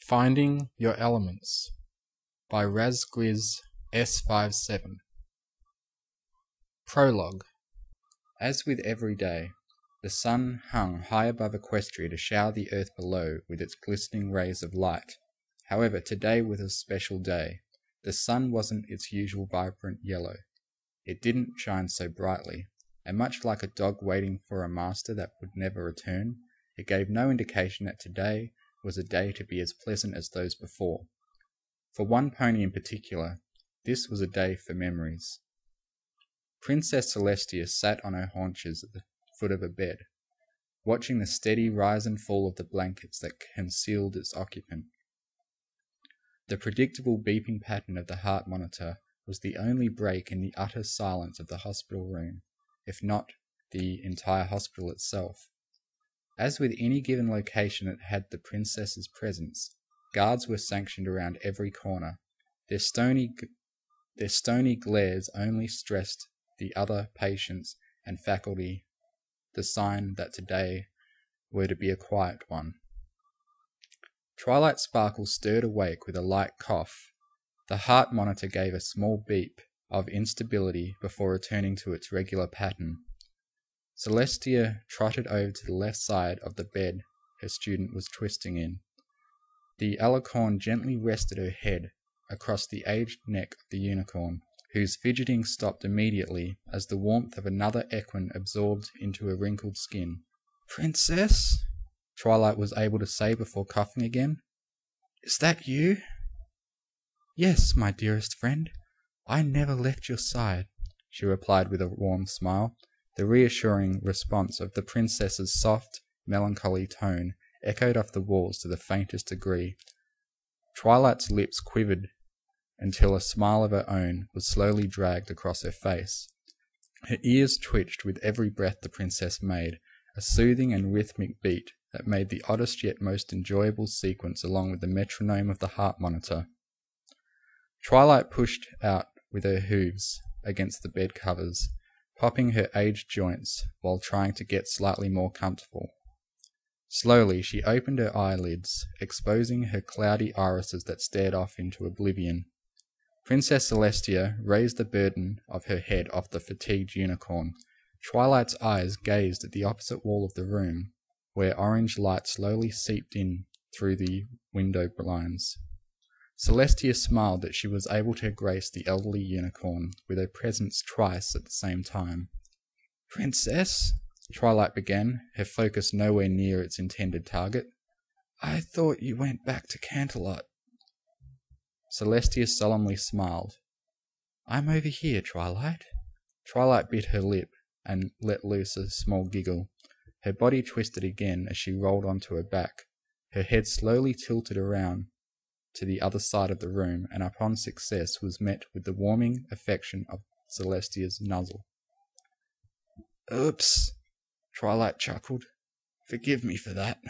Finding Your Elements by Razgriz S57. Prologue. As with every day, the sun hung high above Equestria to shower the earth below with its glistening rays of light. However, today was a special day. The sun wasn't its usual vibrant yellow. It didn't shine so brightly, and much like a dog waiting for a master that would never return, it gave no indication that today was a day to be as pleasant as those before. For one pony in particular, this was a day for memories. Princess Celestia sat on her haunches at the foot of a bed, watching the steady rise and fall of the blankets that concealed its occupant. The predictable beeping pattern of the heart monitor was the only break in the utter silence of the hospital room, if not the entire hospital itself. As with any given location that had the princess's presence, guards were sanctioned around every corner. Their stony glares only stressed the other patients and faculty, the sign that today were to be a quiet one. Twilight Sparkle stirred awake with a light cough. The heart monitor gave a small beep of instability before returning to its regular pattern. Celestia trotted over to the left side of the bed her student was twisting in. The alicorn gently rested her head across the aged neck of the unicorn, whose fidgeting stopped immediately as the warmth of another equine absorbed into her wrinkled skin. "Princess?" Twilight was able to say before coughing again. "Is that you?" "Yes, my dearest friend. I never left your side," she replied with a warm smile. The reassuring response of the princess's soft, melancholy tone echoed off the walls to the faintest degree. Twilight's lips quivered until a smile of her own was slowly dragged across her face. Her ears twitched with every breath the princess made, a soothing and rhythmic beat that made the oddest yet most enjoyable sequence along with the metronome of the heart monitor. Twilight pushed out with her hooves against the bed covers, popping her aged joints while trying to get slightly more comfortable. Slowly she opened her eyelids, exposing her cloudy irises that stared off into oblivion. Princess Celestia raised the burden of her head off the fatigued unicorn. Twilight's eyes gazed at the opposite wall of the room, where orange light slowly seeped in through the window blinds. Celestia smiled that she was able to grace the elderly unicorn with her presence twice at the same time. "Princess," Twilight began, her focus nowhere near its intended target, "I thought you went back to Canterlot." Celestia solemnly smiled. "I'm over here, Twilight." Twilight bit her lip and let loose a small giggle. Her body twisted again as she rolled onto her back. Her head slowly tilted around to the other side of the room, and upon success was met with the warming affection of Celestia's nuzzle. "Oops," Twilight chuckled. "Forgive me for that."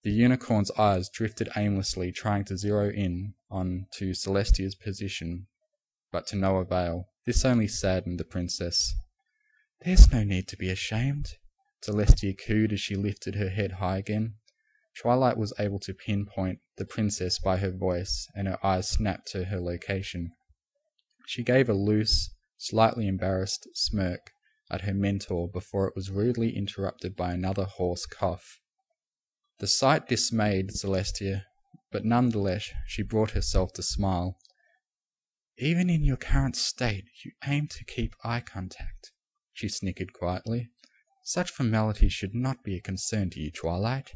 The unicorn's eyes drifted aimlessly, trying to zero in on to Celestia's position, but to no avail. This only saddened the princess. "There's no need to be ashamed," Celestia cooed as she lifted her head high again. Twilight was able to pinpoint the princess by her voice, and her eyes snapped to her location. She gave a loose, slightly embarrassed smirk at her mentor before it was rudely interrupted by another hoarse cough. The sight dismayed Celestia, but nonetheless she brought herself to smile. "Even in your current state, you aim to keep eye contact," she snickered quietly. "Such formality should not be a concern to you, Twilight."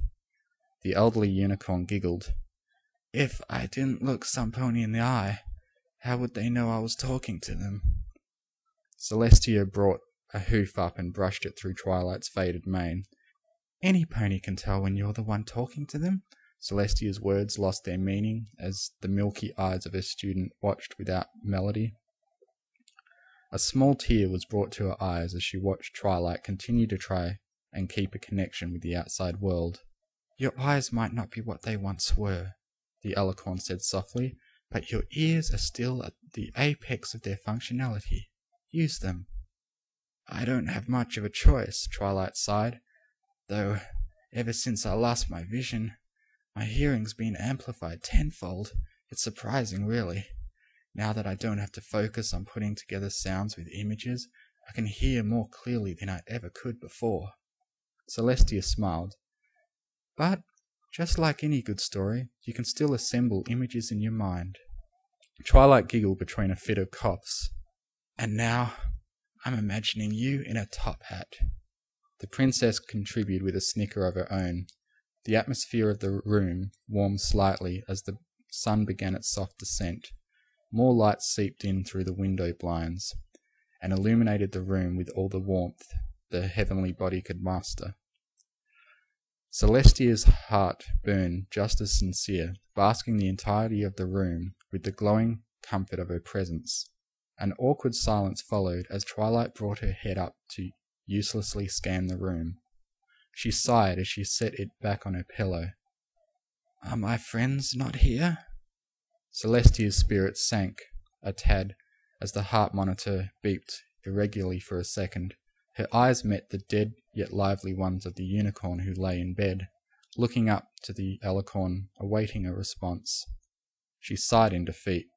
The elderly unicorn giggled. "If I didn't look some pony in the eye, how would they know I was talking to them?" Celestia brought a hoof up and brushed it through Twilight's faded mane. "Any pony can tell when you're the one talking to them." Celestia's words lost their meaning as the milky eyes of her student watched without melody. A small tear was brought to her eyes as she watched Twilight continue to try and keep a connection with the outside world. "Your eyes might not be what they once were," the alicorn said softly, "but your ears are still at the apex of their functionality. Use them." "I don't have much of a choice," Twilight sighed, "though ever since I lost my vision, My hearing's been amplified tenfold. It's surprising, really. Now that I don't have to focus on putting together sounds with images, I can hear more clearly than I ever could before." Celestia smiled. "But, just like any good story, you can still assemble images in your mind." Twilight giggled between a fit of coughs. "And now, I'm imagining you in a top hat." The princess contributed with a snicker of her own. The atmosphere of the room warmed slightly as the sun began its soft descent. More light seeped in through the window blinds, and illuminated the room with all the warmth the heavenly body could muster. Celestia's heart burned just as sincere, basking the entirety of the room with the glowing comfort of her presence. An awkward silence followed as Twilight brought her head up to uselessly scan the room. She sighed as she set it back on her pillow. "Are my friends not here?" Celestia's spirits sank a tad as the heart monitor beeped irregularly for a second. Her eyes met the dead yet lively ones of the unicorn who lay in bed, looking up to the alicorn, awaiting a response. She sighed in defeat.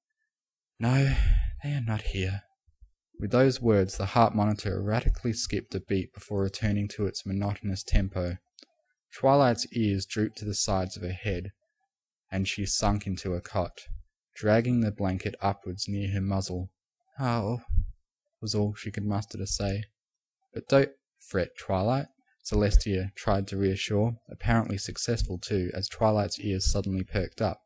"No, they are not here." With those words, the heart monitor erratically skipped a beat before returning to its monotonous tempo. Twilight's ears drooped to the sides of her head, and she sunk into a cot, dragging the blanket upwards near her muzzle. "Oh," was all she could muster to say. "But don't fret, Twilight," Celestia tried to reassure, apparently successful too, as Twilight's ears suddenly perked up.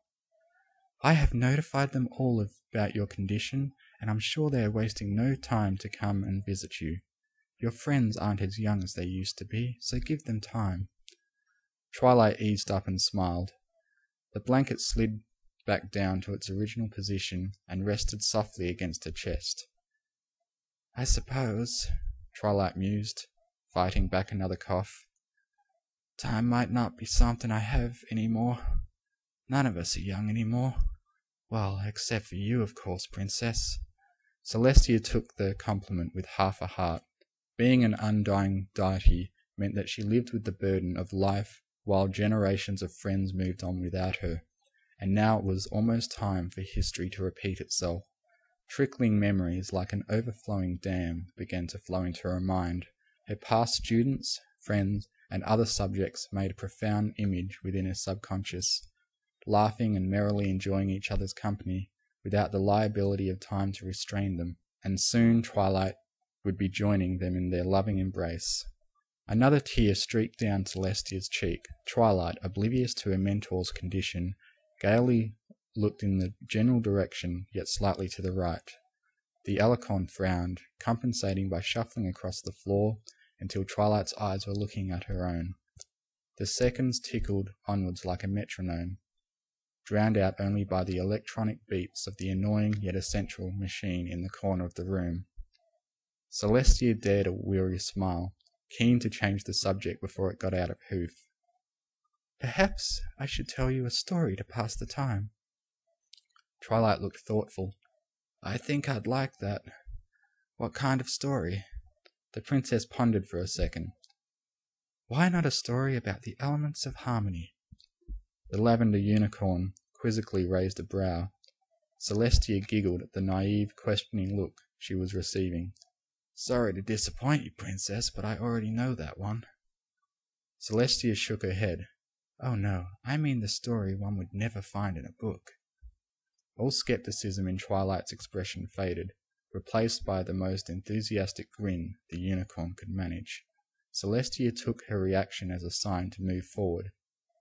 "I have notified them all about your condition, and I'm sure they are wasting no time to come and visit you. Your friends aren't as young as they used to be, so give them time." Twilight eased up and smiled. The blanket slid back down to its original position and rested softly against her chest. "I suppose," Twilight mused, fighting back another cough, "time might not be something I have any more. None of us are young any more. Well, except for you, of course, Princess." Celestia took the compliment with half a heart. Being an undying deity meant that she lived with the burden of life while generations of friends moved on without her, and now it was almost time for history to repeat itself. Trickling memories like an overflowing dam began to flow into her mind. Her past students, friends, and other subjects made a profound image within her subconscious, laughing and merrily enjoying each other's company without the liability of time to restrain them, and soon Twilight would be joining them in their loving embrace. Another tear streaked down Celestia's cheek. Twilight, oblivious to her mentor's condition, gaily looked in the general direction, yet slightly to the right. The alicorn frowned, compensating by shuffling across the floor until Twilight's eyes were looking at her own. The seconds tickled onwards like a metronome, drowned out only by the electronic beats of the annoying yet essential machine in the corner of the room. Celestia dared a weary smile, keen to change the subject before it got out of hoof. "Perhaps I should tell you a story to pass the time." Twilight looked thoughtful. "I think I'd like that. What kind of story?" The princess pondered for a second. "Why not a story about the elements of harmony?" The lavender unicorn quizzically raised a brow. Celestia giggled at the naive, questioning look she was receiving. "Sorry to disappoint you, Princess, but I already know that one." Celestia shook her head. "Oh no, I mean the story one would never find in a book." All skepticism in Twilight's expression faded, replaced by the most enthusiastic grin the unicorn could manage. Celestia took her reaction as a sign to move forward.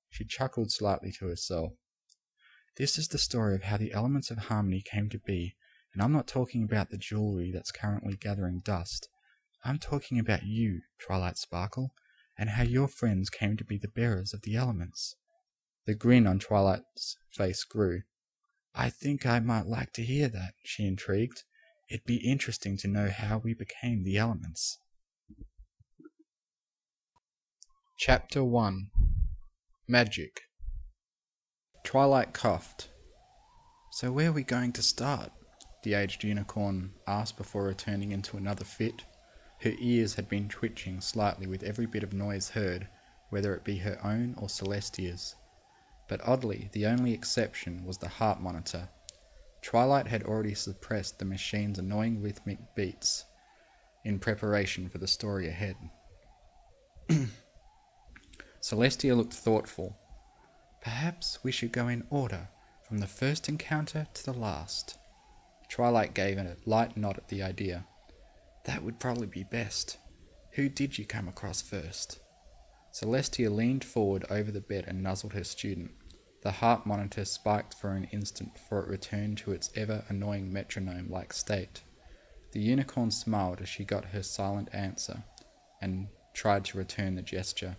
She chuckled slightly to herself. "This is the story of how the elements of harmony came to be, and I'm not talking about the jewelry that's currently gathering dust. I'm talking about you, Twilight Sparkle, and how your friends came to be the bearers of the elements." The grin on Twilight's face grew. "I think I might like to hear that," she intrigued. "It'd be interesting to know how we became the elements." Chapter 1. Magic. Twilight coughed. "So where are we going to start?" the aged unicorn asked before returning into another fit. Her ears had been twitching slightly with every bit of noise heard, whether it be her own or Celestia's. but oddly, the only exception was the heart monitor. Twilight had already suppressed the machine's annoying rhythmic beats in preparation for the story ahead. Celestia looked thoughtful. Perhaps we should go in order, from the first encounter to the last. Twilight gave a light nod at the idea. That would probably be best. Who did you come across first? Celestia leaned forward over the bed and nuzzled her student. The heart monitor spiked for an instant before it returned to its ever-annoying metronome-like state. The unicorn smiled as she got her silent answer, and tried to return the gesture.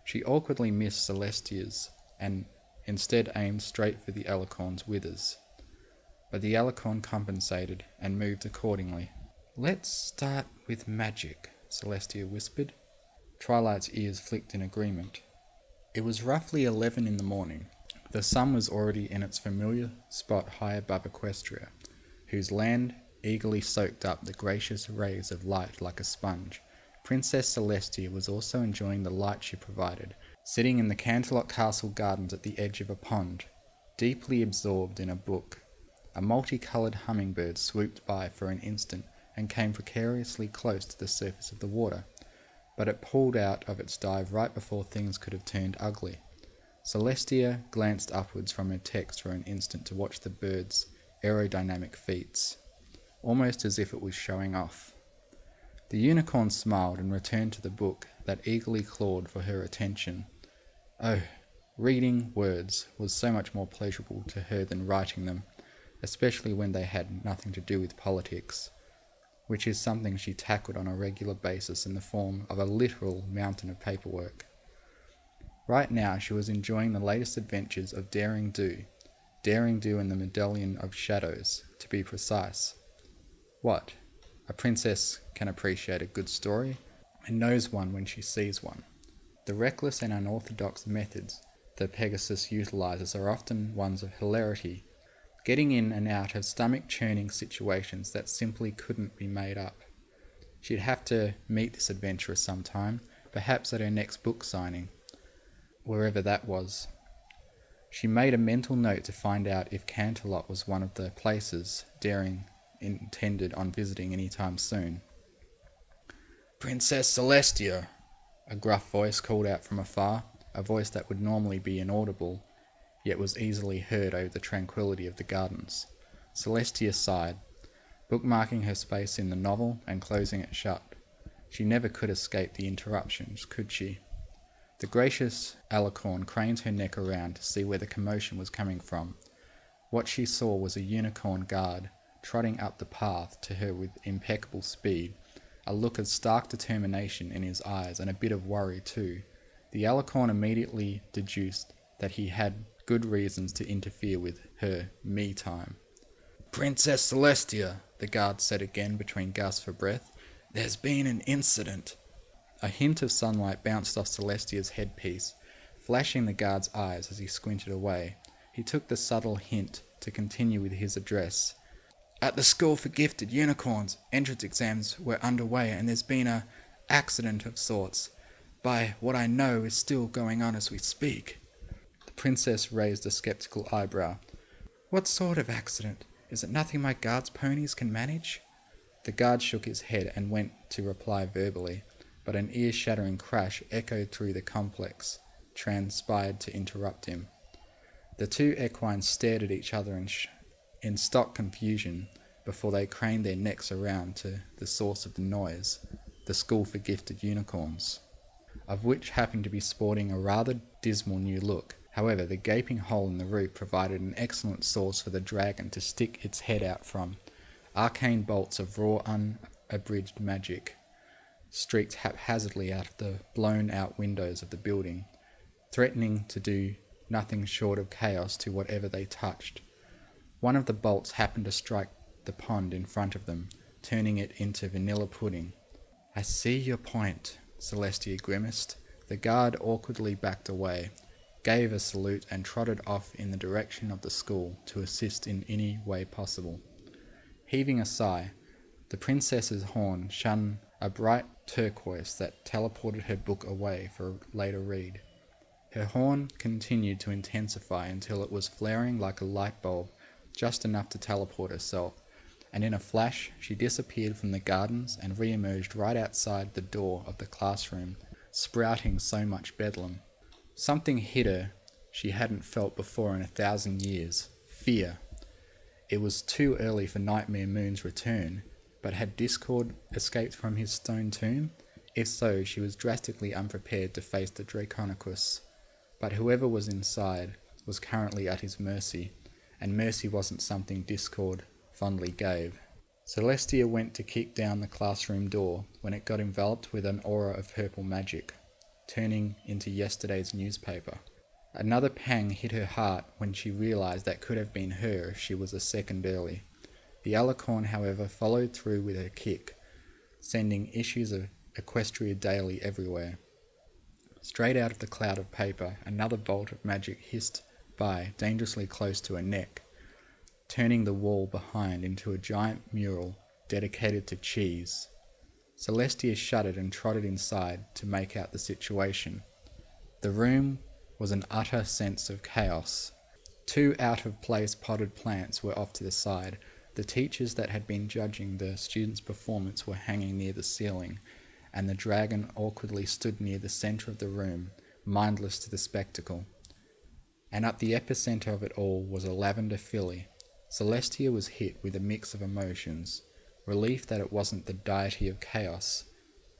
She awkwardly missed Celestia's, and instead aimed straight for the alicorn's withers. But the alicorn compensated, and moved accordingly. Let's start with magic, Celestia whispered. Twilight's ears flicked in agreement. It was roughly 11 in the morning. The sun was already in its familiar spot high above Equestria, whose land eagerly soaked up the gracious rays of light like a sponge. Princess Celestia was also enjoying the light she provided, sitting in the Canterlot Castle gardens at the edge of a pond, deeply absorbed in a book. A multicoloured hummingbird swooped by for an instant and came precariously close to the surface of the water, but it pulled out of its dive right before things could have turned ugly. Celestia glanced upwards from her text for an instant to watch the bird's aerodynamic feats, almost as if it was showing off. The unicorn smiled and returned to the book that eagerly clawed for her attention. Oh, reading words was so much more pleasurable to her than writing them, especially when they had nothing to do with politics, which is something she tackled on a regular basis in the form of a literal mountain of paperwork. Right now she was enjoying the latest adventures of Daring Do and the Medallion of Shadows, to be precise. What? A princess can appreciate a good story, and knows one when she sees one. The reckless and unorthodox methods the Pegasus utilizes are often ones of hilarity, getting in and out of stomach-churning situations that simply couldn't be made up. She'd have to meet this adventurer sometime, perhaps at her next book signing, wherever that was. She made a mental note to find out if Canterlot was one of the places Daring intended on visiting any time soon. Princess Celestia, a gruff voice called out from afar, a voice that would normally be inaudible, yet was easily heard over the tranquillity of the gardens. Celestia sighed, bookmarking her space in the novel and closing it shut. She never could escape the interruptions, could she? The gracious alicorn craned her neck around to see where the commotion was coming from. What she saw was a unicorn guard, trotting up the path to her with impeccable speed, a look of stark determination in his eyes and a bit of worry too. The alicorn immediately deduced that he had good reasons to interfere with her me time. Princess Celestia, the guard said again between gasps for breath, there's been an incident. A hint of sunlight bounced off Celestia's headpiece, flashing the guard's eyes as he squinted away. He took the subtle hint to continue with his address. At the School for Gifted Unicorns, entrance exams were underway and there's been a accident of sorts. By what I know is still going on as we speak. The princess raised a skeptical eyebrow. What sort of accident? Is it nothing my guard's ponies can manage? The guard shook his head and went to reply verbally, but an ear-shattering crash echoed through the complex, transpired to interrupt him. The two equines stared at each other in stock confusion before they craned their necks around to the source of the noise, the School for Gifted Unicorns, of which happened to be sporting a rather dismal new look. However, the gaping hole in the roof provided an excellent source for the dragon to stick its head out from. Arcane bolts of raw, unabridged magic streaked haphazardly out of the blown-out windows of the building, threatening to do nothing short of chaos to whatever they touched. One of the bolts happened to strike the pond in front of them, turning it into vanilla pudding. I see your point, Celestia grimaced. The guard awkwardly backed away, gave a salute and trotted off in the direction of the school to assist in any way possible. Heaving a sigh, the princess's horn shone a bright turquoise that teleported her book away for a later read. Her horn continued to intensify until it was flaring like a light bulb, just enough to teleport herself, and in a flash she disappeared from the gardens and re-emerged right outside the door of the classroom, sprouting so much bedlam. Something hit her she hadn't felt before in 1,000 years. Fear. It was too early for Nightmare Moon's return, but had Discord escaped from his stone tomb? If so, she was drastically unprepared to face the Draconicus. But whoever was inside was currently at his mercy, and mercy wasn't something Discord fondly gave. Celestia went to kick down the classroom door when it got enveloped with an aura of purple magic, turning into yesterday's newspaper. Another pang hit her heart when she realized that could have been her if she was a second early. The Alicorn, however, followed through with her kick, sending issues of Equestria Daily everywhere. Straight out of the cloud of paper, another bolt of magic hissed by, dangerously close to her neck, turning the wall behind into a giant mural dedicated to cheese. Celestia shuddered and trotted inside to make out the situation. The room was an utter sense of chaos. 2 out-of-place potted plants were off to the side. The teachers that had been judging the students' performance were hanging near the ceiling, and the dragon awkwardly stood near the centre of the room, mindless to the spectacle. And at the epicenter of it all was a lavender filly. Celestia was hit with a mix of emotions: relief that it wasn't the deity of chaos,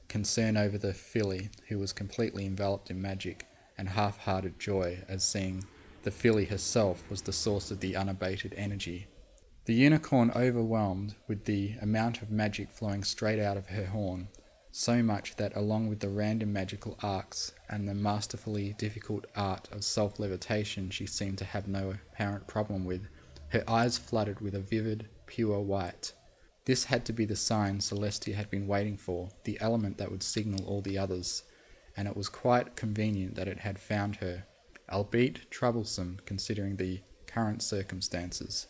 concern over the filly who was completely enveloped in magic, and half-hearted joy as seeing the filly herself was the source of the unabated energy. The unicorn, overwhelmed with the amount of magic flowing straight out of her horn, so much that along with the random magical arcs and the masterfully difficult art of self-levitation she seemed to have no apparent problem with, her eyes flooded with a vivid, pure white. This had to be the sign Celestia had been waiting for, the element that would signal all the others, and it was quite convenient that it had found her, albeit troublesome considering the current circumstances.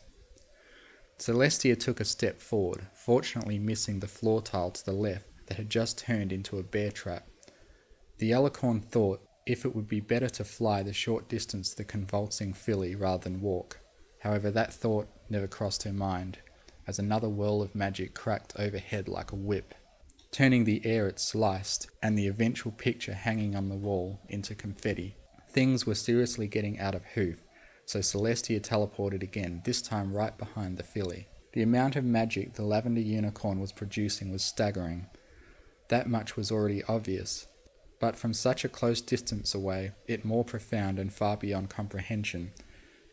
Celestia took a step forward, fortunately missing the floor tile to the left that had just turned into a bear trap. The Alicorn thought if it would be better to fly the short distance to the convulsing filly rather than walk. However, that thought never crossed her mind, as another whirl of magic cracked overhead like a whip, turning the air it sliced, and the eventual picture hanging on the wall, into confetti. Things were seriously getting out of hoof, so Celestia teleported again, this time right behind the filly. The amount of magic the lavender unicorn was producing was staggering. That much was already obvious, but from such a close distance away, it more profound and far beyond comprehension.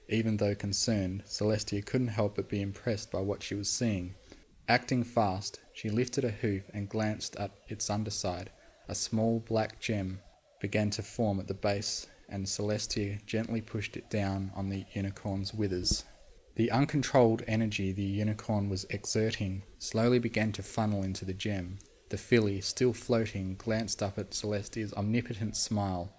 Even though concerned, Celestia couldn't help but be impressed by what she was seeing. Acting fast, she lifted a hoof and glanced at its underside. A small black gem began to form at the base, and Celestia gently pushed it down on the unicorn's withers. The uncontrolled energy the unicorn was exerting slowly began to funnel into the gem. The filly, still floating, glanced up at Celestia's omnipotent smile.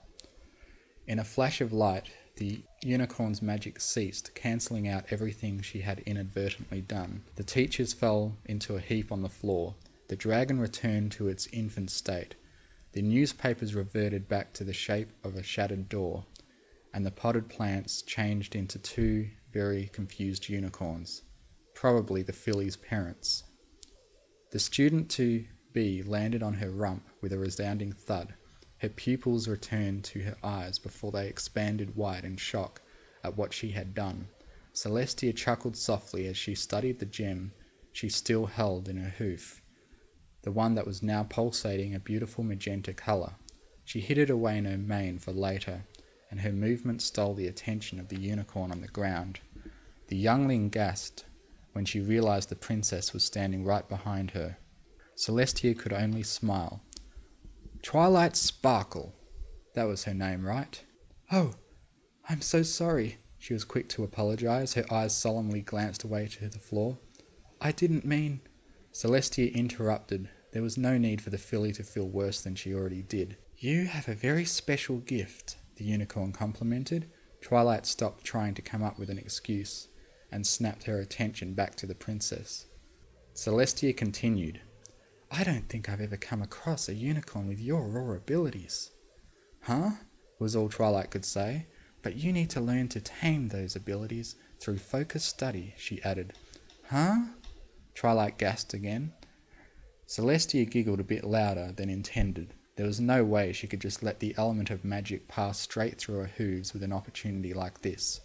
In a flash of light, the unicorn's magic ceased, cancelling out everything she had inadvertently done. The teachers fell into a heap on the floor. The dragon returned to its infant state. The newspapers reverted back to the shape of a shattered door, and the potted plants changed into 2 very confused unicorns, probably the filly's parents. The student-to-be landed on her rump with a resounding thud. Her pupils returned to her eyes before they expanded wide in shock at what she had done. Celestia chuckled softly as she studied the gem she still held in her hoof, the one that was now pulsating a beautiful magenta colour. She hid it away in her mane for later, and her movement stole the attention of the unicorn on the ground. The youngling gasped when she realized the princess was standing right behind her. Celestia could only smile. Twilight Sparkle. That was her name, right? Oh, I'm so sorry. She was quick to apologize. Her eyes solemnly glanced away to the floor. I didn't mean... Celestia interrupted. There was no need for the filly to feel worse than she already did. You have a very special gift, the unicorn complimented. Twilight stopped trying to come up with an excuse and snapped her attention back to the princess. Celestia continued. I don't think I've ever come across a unicorn with your raw abilities. Huh? was all Twilight could say. But you need to learn to tame those abilities through focused study, she added. Huh? Twilight gasped again. Celestia giggled a bit louder than intended. There was no way she could just let the element of magic pass straight through her hooves with an opportunity like this.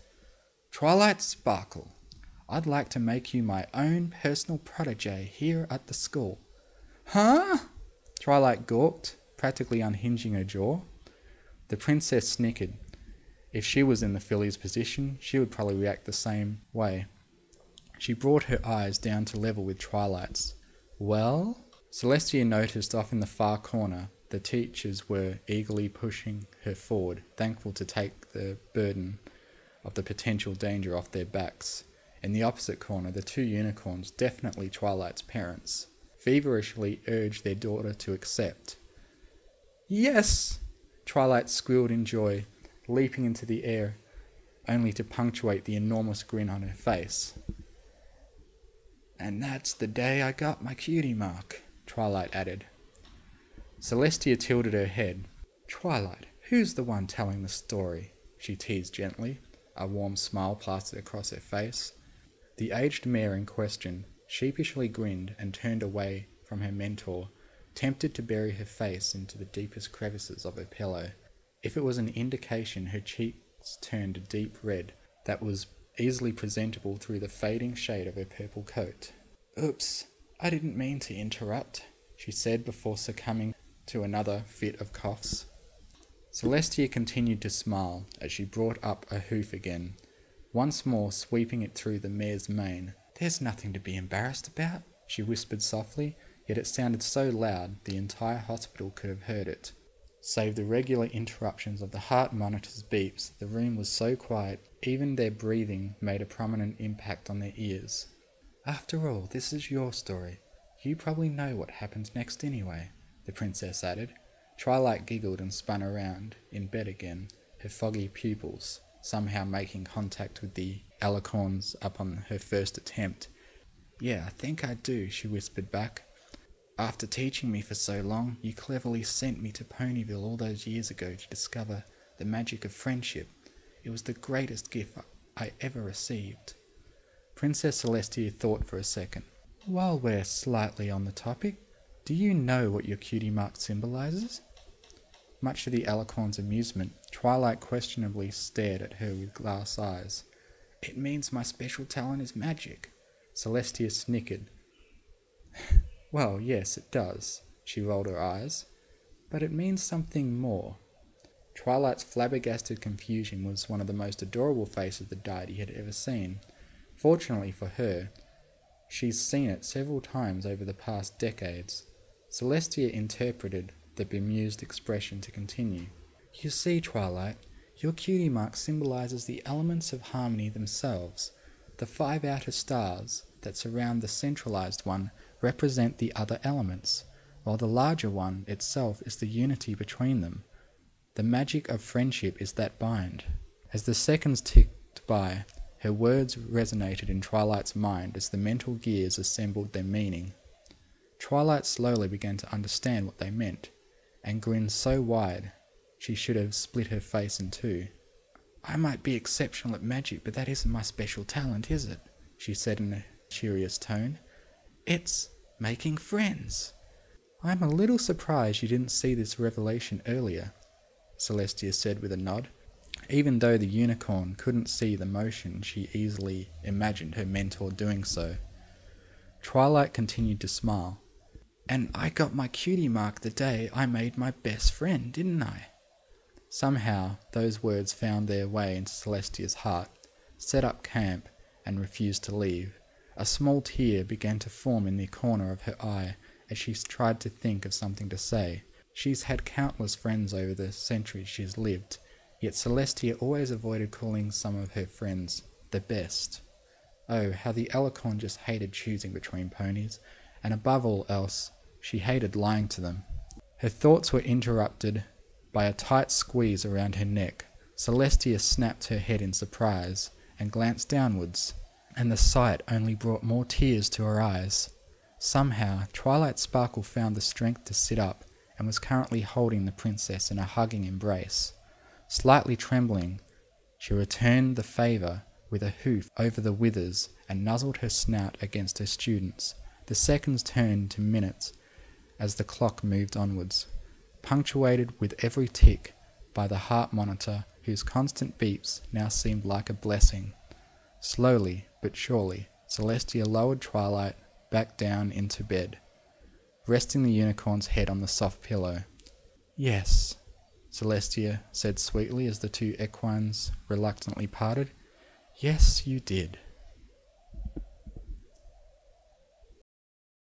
Twilight Sparkle, I'd like to make you my own personal protege here at the school. Huh? Twilight gawked, practically unhinging her jaw. The princess snickered. If she was in the filly's position, she would probably react the same way. She brought her eyes down to level with Twilight's. Well? Celestia noticed off in the far corner the teachers were eagerly pushing her forward, thankful to take the burden of the potential danger off their backs. In the opposite corner, the two unicorns, definitely Twilight's parents, feverishly urged their daughter to accept. Yes! Twilight squealed in joy, leaping into the air, only to punctuate the enormous grin on her face. And that's the day I got my cutie mark, Twilight added. Celestia tilted her head. Twilight, who's the one telling the story? She teased gently. A warm smile plastered across her face. The aged mare in question sheepishly grinned and turned away from her mentor, tempted to bury her face into the deepest crevices of her pillow. If it was an indication, her cheeks turned a deep red that was easily presentable through the fading shade of her purple coat. Oops, I didn't mean to interrupt, she said before succumbing to another fit of coughs. Celestia continued to smile as she brought up a hoof again, once more sweeping it through the mare's mane. There's nothing to be embarrassed about, she whispered softly, yet it sounded so loud the entire hospital could have heard it. Save the regular interruptions of the heart monitor's beeps, the room was so quiet, even their breathing made a prominent impact on their ears. After all, this is your story. You probably know what happens next anyway, the princess added. Twilight giggled and spun around, in bed again, her foggy pupils somehow making contact with the alicorns upon her first attempt. Yeah, I think I do, she whispered back. After teaching me for so long, you cleverly sent me to Ponyville all those years ago to discover the magic of friendship. It was the greatest gift I ever received. Princess Celestia thought for a second. While we're slightly on the topic, do you know what your cutie mark symbolizes? Much to the alicorn's amusement, Twilight questionably stared at her with glass eyes. It means my special talent is magic. Celestia snickered. Well, yes, it does, she rolled her eyes. But it means something more. Twilight's flabbergasted confusion was one of the most adorable faces the deity had ever seen. Fortunately for her, she's seen it several times over the past decades. Celestia interpreted the bemused expression to continue. You see, Twilight, your cutie mark symbolizes the elements of harmony themselves. The 5 outer stars that surround the centralized one represent the other elements, while the larger one itself is the unity between them. The magic of friendship is that bind. As the seconds ticked by, her words resonated in Twilight's mind as the mental gears assembled their meaning. Twilight slowly began to understand what they meant, and grinned so wide she should have split her face in two. I might be exceptional at magic, but that isn't my special talent, is it? She said in a curious tone. It's making friends. I'm a little surprised you didn't see this revelation earlier, Celestia said with a nod. Even though the unicorn couldn't see the motion, she easily imagined her mentor doing so. Twilight continued to smile. And I got my cutie mark the day I made my best friend, didn't I? Somehow, those words found their way into Celestia's heart, set up camp, and refused to leave. A small tear began to form in the corner of her eye as she tried to think of something to say. She's had countless friends over the centuries she's lived, yet Celestia always avoided calling some of her friends the best. Oh, how the alicorn just hated choosing between ponies, and above all else, she hated lying to them. Her thoughts were interrupted by a tight squeeze around her neck. Celestia snapped her head in surprise and glanced downwards, and the sight only brought more tears to her eyes. Somehow, Twilight Sparkle found the strength to sit up and was currently holding the princess in a hugging embrace. Slightly trembling, she returned the favour with a hoof over the withers and nuzzled her snout against her students. The seconds turned to minutes as the clock moved onwards, punctuated with every tick by the heart monitor whose constant beeps now seemed like a blessing. Slowly but surely, Celestia lowered Twilight back down into bed, resting the unicorn's head on the soft pillow. "Yes," Celestia said sweetly as the two equines reluctantly parted. "Yes, you did."